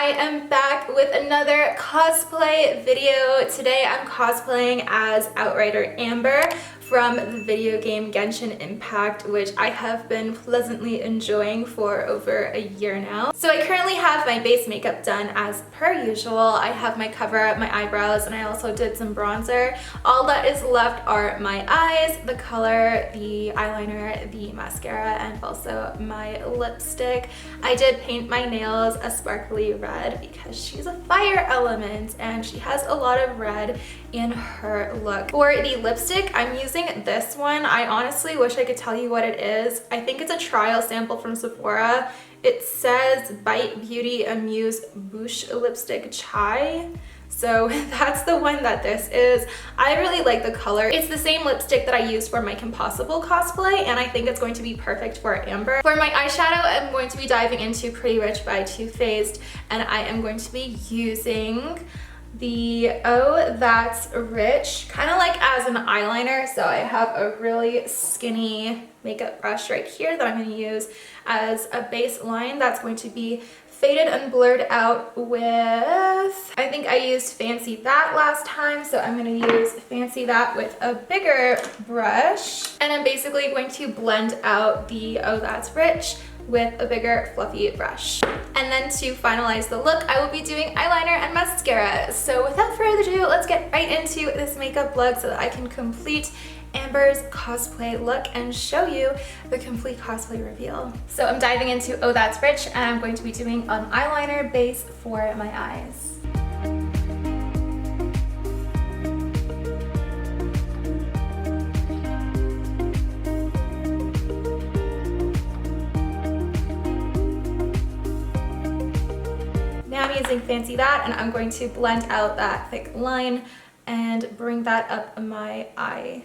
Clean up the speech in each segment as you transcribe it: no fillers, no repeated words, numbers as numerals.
I am back with another cosplay video. Today I'm cosplaying as Outrider Amber from the video game Genshin Impact, which I have been pleasantly enjoying for over a year now. So I currently have my base makeup done as per usual. I have my cover up, my eyebrows, and I also did some bronzer. All that is left are my eyes, the color, the eyeliner, the mascara, and also my lipstick. I did paint my nails a sparkly red because she's a fire element and she has a lot of red in her look. For the lipstick, I'm using this one. I honestly wish I could tell you what it is. I think it's a trial sample from Sephora. It says Bite Beauty Amuse Bouche Lipstick Chai. So that's the one that this is. I really like the color. It's the same lipstick that I used for my Impossible cosplay, and I think it's going to be perfect for Amber. For my eyeshadow, I'm going to be diving into Pretty Rich by Too Faced, and I am going to be using the Oh That's Rich, kind of like as an eyeliner. So I have a really skinny makeup brush right here that I'm going to use as a baseline that's going to be faded and blurred out with, I think I used Fancy That last time, so I'm going to use Fancy That with a bigger brush. And I'm basically going to blend out the Oh That's Rich with a bigger fluffy brush. And then to finalize the look, I will be doing eyeliner and mascara. So without further ado, let's get right into this makeup look so that I can complete Amber's cosplay look and show you the complete cosplay reveal. So I'm diving into Oh That's Rich, and I'm going to be doing an eyeliner base for my eyes. Now I'm using Fancy That, and I'm going to blend out that thick line and bring that up my eye.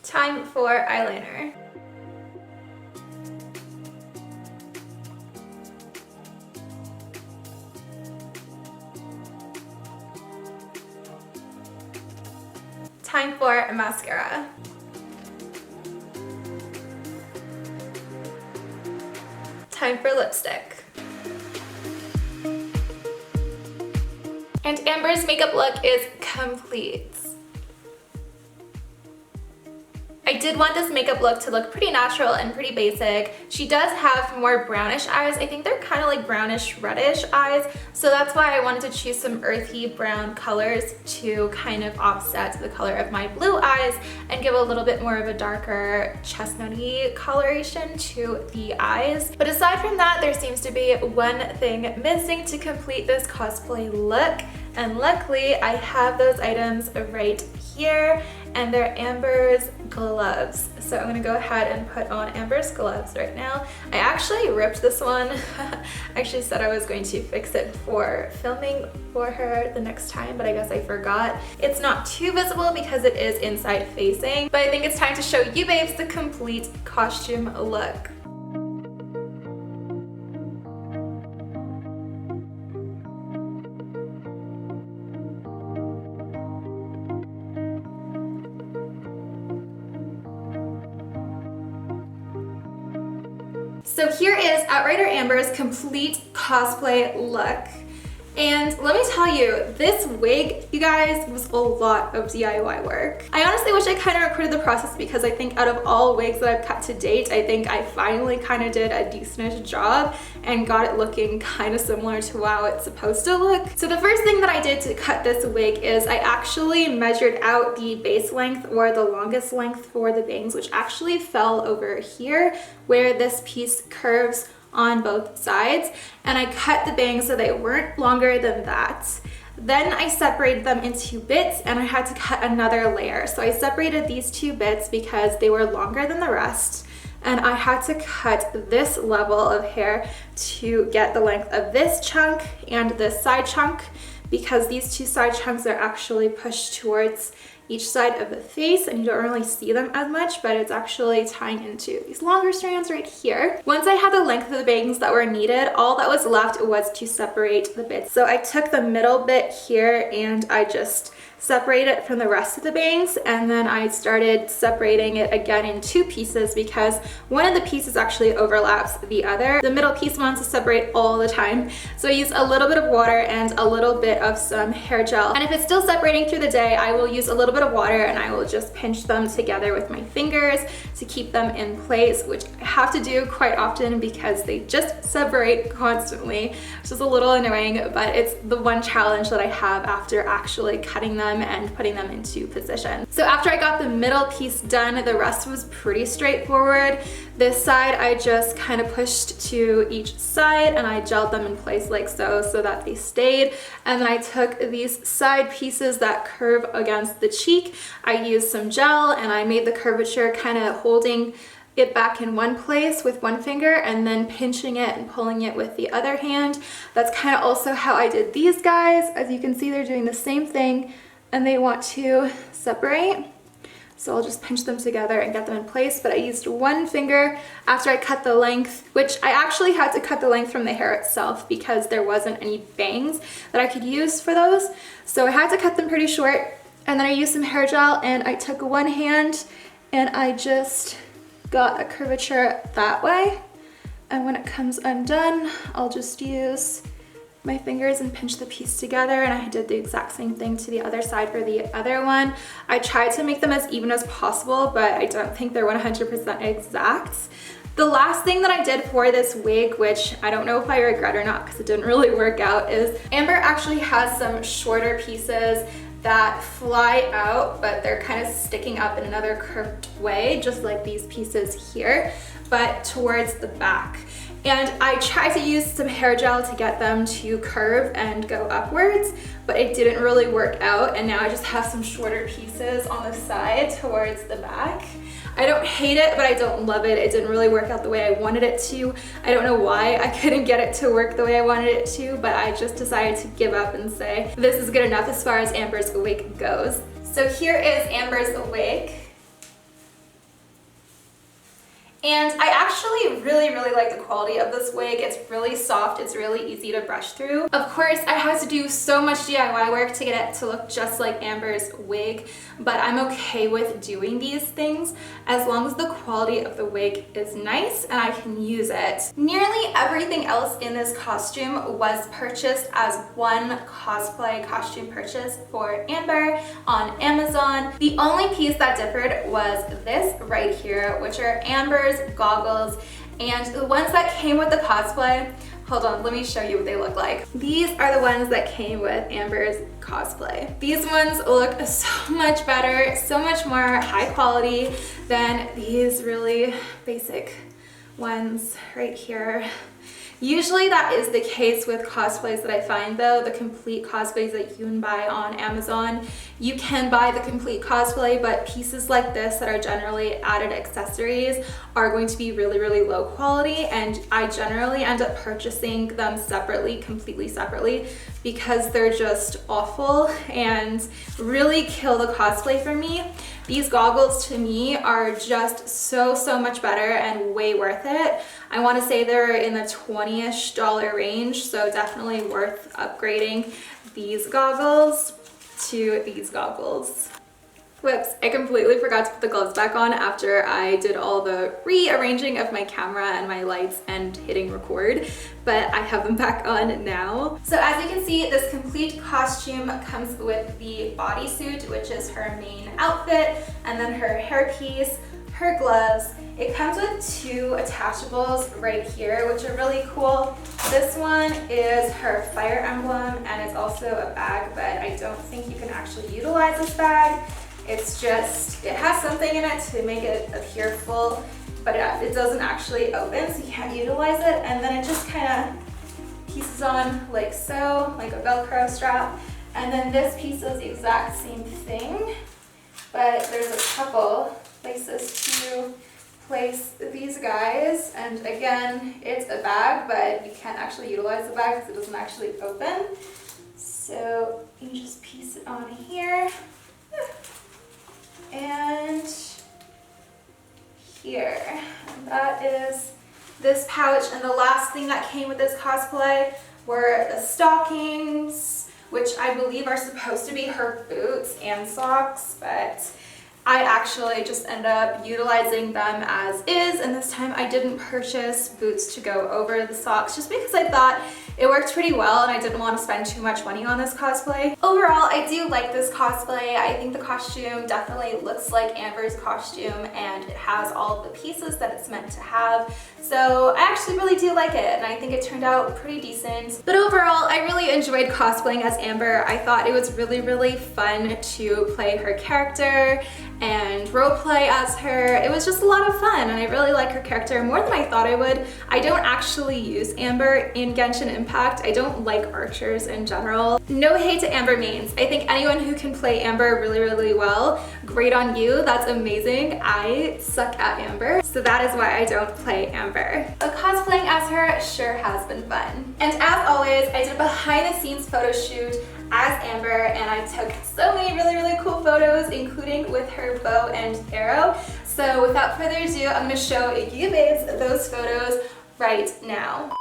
Time for eyeliner. Time for mascara. Time for lipstick. And Amber's makeup look is complete. I did want this makeup look to look pretty natural and pretty basic. She does have more brownish eyes. I think they're kind of like brownish reddish eyes, so that's why I wanted to choose some earthy brown colors to kind of offset the color of my blue eyes and give a little bit more of a darker chestnutty coloration to the eyes. But aside from that, there seems to be one thing missing to complete this cosplay look, and luckily I have those items right here, and they're Amber's gloves. So I'm gonna go ahead and put on Amber's gloves right now. I actually ripped this one. I actually said I was going to fix it for filming for her the next time, but I guess I forgot. It's not too visible because it is inside facing, but I think it's time to show you babes the complete costume look. So here is Outrider Amber's complete cosplay look. And let me tell you, this wig, you guys, was a lot of DIY work. I honestly wish I kind of recorded the process because I think out of all wigs that I've cut to date, I think I finally kind of did a decent job and got it looking kind of similar to how it's supposed to look. So the first thing that I did to cut this wig is I actually measured out the base length, or the longest length for the bangs, which actually fell over here where this piece curves on both sides, and I cut the bangs so they weren't longer than that. Then I separated them into bits, and I had to cut another layer. So I separated these two bits because they were longer than the rest, and I had to cut this level of hair to get the length of this chunk and this side chunk, because these two side chunks are actually pushed towards each side of the face, and you don't really see them as much, but it's actually tying into these longer strands right here. Once I had the length of the bangs that were needed, all that was left was to separate the bits. So I took the middle bit here and I just separate it from the rest of the bangs, and then I started separating it again in two pieces because one of the pieces actually overlaps the other. The middle piece wants to separate all the time, so I use a little bit of water and a little bit of some hair gel, and if it's still separating through the day, I will use a little bit of water and I will just pinch them together with my fingers to keep them in place, which I have to do quite often because they just separate constantly, which is a little annoying, but it's the one challenge that I have after actually cutting them and putting them into position. So after I got the middle piece done, the rest was pretty straightforward. This side I just kind of pushed to each side and I gelled them in place like so that they stayed. And then I took these side pieces that curve against the cheek. I used some gel and I made the curvature kind of holding it back in one place with one finger and then pinching it and pulling it with the other hand. That's kind of also how I did these guys. As you can see, they're doing the same thing and they want to separate. So I'll just pinch them together and get them in place, but I used one finger after I cut the length, which I actually had to cut the length from the hair itself because there wasn't any bangs that I could use for those. So I had to cut them pretty short, and then I used some hair gel and I took one hand and I just got a curvature that way. And when it comes undone, I'll just use my fingers and pinch the piece together, and I did the exact same thing to the other side for the other one. I tried to make them as even as possible, but I don't think they're 100% exact. The last thing that I did for this wig, which I don't know if I regret or not because it didn't really work out, is Amber actually has some shorter pieces that fly out, but they're kind of sticking up in another curved way, just like these pieces here, but towards the back. And I tried to use some hair gel to get them to curve and go upwards, but it didn't really work out, and now I just have some shorter pieces on the side towards the back. I don't hate it, but I don't love it. It didn't really work out the way I wanted it to. I don't know why I couldn't get it to work the way I wanted it to, but I just decided to give up and say, this is good enough as far as Amber's wig goes. So here is Amber's wig. And I actually really like the quality of this wig. It's really soft, it's really easy to brush through. Of course, I had to do so much DIY work to get it to look just like Amber's wig, but I'm okay with doing these things as long as the quality of the wig is nice and I can use it. Nearly everything else in this costume was purchased as one cosplay costume purchase for Amber on Amazon. The only piece that differed was this right here, which are Amber's goggles, and the ones that came with the cosplay, hold on, let me show you what they look like. These are the ones that came with Amber's cosplay. These ones look so much better, so much more high quality than these really basic ones right here. Usually that is the case with cosplays that I find though, the complete cosplays that you can buy on Amazon. You can buy the complete cosplay, but pieces like this that are generally added accessories are going to be really low quality, and I generally end up purchasing them separately, completely separately, because they're just awful and really kill the cosplay for me. These goggles to me are just so much better and way worth it. I want to say they're in the $20-ish range, so definitely worth upgrading these goggles to these goggles. Whoops, I completely forgot to put the gloves back on after I did all the rearranging of my camera and my lights and hitting record, but I have them back on now. So as you can see, this complete costume comes with the bodysuit, which is her main outfit, and then her hairpiece, her gloves. It comes with two attachables right here, which are really cool. This one is her fire emblem, and it's also a bag, but I don't think you can actually utilize this bag. It's just, it has something in it to make it appear full, but it doesn't actually open, so you can't utilize it. And then it just kind of pieces on like so, like a Velcro strap. And then this piece is the exact same thing, but there's a couple places to place these guys. And again, it's a bag, but you can't actually utilize the bag because it doesn't actually open. So you just piece it on here. And here, and that is this pouch. And the last thing that came with this cosplay were the stockings, which I believe are supposed to be her boots and socks, but I actually just ended up utilizing them as is, and this time I didn't purchase boots to go over the socks just because I thought it worked pretty well and I didn't want to spend too much money on this cosplay. Overall, I do like this cosplay. I think the costume definitely looks like Amber's costume and it has all of the pieces that it's meant to have. So I actually really do like it and I think it turned out pretty decent. But overall, I really enjoyed cosplaying as Amber. I thought it was really fun to play her character and roleplay as her. It was just a lot of fun and I really like her character more than I thought I would. I don't actually use Amber in Genshin Impact. I don't like archers in general. No hate to Amber mains. I think anyone who can play Amber really well, great on you, that's amazing. I suck at Amber, so that is why I don't play Amber. But cosplaying as her sure has been fun. And as always, I did a behind the scenes photo shoot as Amber and I took so many really cool photos, including with her bow and arrow. So without further ado, I'm gonna show you babes those photos right now.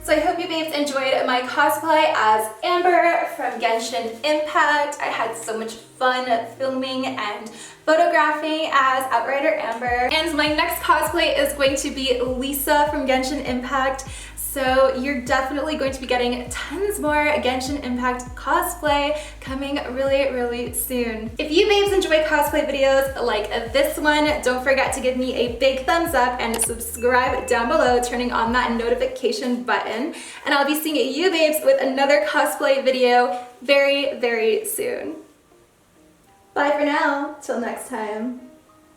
So I hope you babes enjoyed my cosplay as Amber from Genshin Impact. I had so much fun filming and photographing as Outrider Amber. And my next cosplay is going to be Lisa from Genshin Impact. So you're definitely going to be getting tons more Genshin Impact cosplay coming really soon. If you babes enjoy cosplay videos like this one, don't forget to give me a big thumbs up and subscribe down below, turning on that notification button. And I'll be seeing you babes with another cosplay video very soon. Bye for now, till next time.